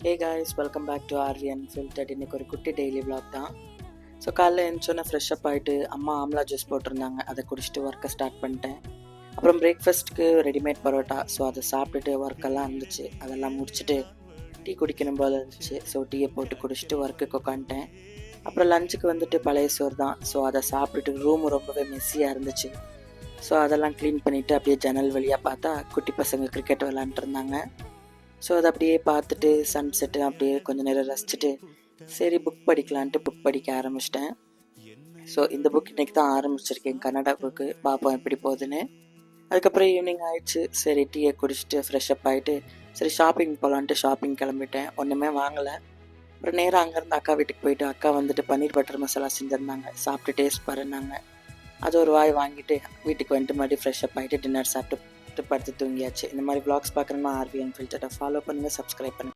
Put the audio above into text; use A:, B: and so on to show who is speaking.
A: Hey guys, welcome back to RV unfiltered. இன்றைக்கி ஒரு குட்டி டெய்லி vlog தான். ஸோ காலைல எழுந்தோன்னே ஃப்ரெஷ்அப் ஆகிட்டு அம்மா ஆம்லா ஜூஸ் போட்டிருந்தாங்க, அதை குடிச்சிட்டு ஒர்க்கை ஸ்டார்ட் பண்ணிட்டேன். அப்புறம் பிரேக்ஃபாஸ்ட்டுக்கு ரெடிமேட் பரோட்டா, ஸோ அதை சாப்பிட்டுட்டு ஒர்க்கெல்லாம் இருந்துச்சு, அதெல்லாம் முடிச்சுட்டு டீ குடிக்கணும் போல் இருந்துச்சு. ஸோ டீயை போட்டு குடிச்சிட்டு ஒர்க்குக்கு உட்காந்துட்டேன். அப்புறம் லஞ்சுக்கு வந்துட்டு பழைய சோறு தான், ஸோ அதை சாப்பிட்டுட்டு ரூம் ரொம்பவே மெஸ்ஸியாக இருந்துச்சு. ஸோ அதெல்லாம் க்ளீன் பண்ணிவிட்டு அப்படியே ஜன்னல் வழியாக பார்த்தா குட்டி பசங்க கிரிக்கெட் விளாண்டுருந்தாங்க. ஸோ அதை அப்படியே பார்த்துட்டு சன்செட்டு அப்படியே கொஞ்சம் நேரம் ரசிச்சுட்டு சரி புக் படிக்கலான்ட்டு புக் படிக்க ஆரம்பிச்சிட்டேன். ஸோ இந்த புக் இன்றைக்கி தான் ஆரம்பிச்சிருக்கேன், கன்னடா புக்கு. பார்ப்போம் எப்படி போகுதுன்னு. அதுக்கப்புறம் ஈவினிங் ஆயிடுச்சு, சரி டீயை குடிச்சிட்டு ஃப்ரெஷ்அப் ஆகிட்டு சரி ஷாப்பிங் போகலான்ட்டு ஷாப்பிங் கிளம்பிட்டேன். ஒன்றுமே வாங்கலை. அப்புறம் நேராக அங்கேருந்து அக்கா வீட்டுக்கு போயிட்டு அக்கா வந்துட்டு பன்னீர் பட்டர் மசாலா செஞ்சுருந்தாங்க. சாப்பிட்டு டேஸ்ட் பாருன்னாங்க. அது ஒரு வாய் வாங்கிட்டு வீட்டுக்கு வந்துட்டு மறுபடியும் ஃப்ரெஷ்அப் ஆகிட்டு டின்னர் சாப்பிட்டு படுத்து தூங்கியாச்சு. இந்த மாதிரி vlogs பார்க்கணுன்னா ஆர்வி அன்ஃபில்டர்டை ஃபாலோ பண்ணுங்கள், சப்ஸ்கிரைப் பண்ணுங்கள்.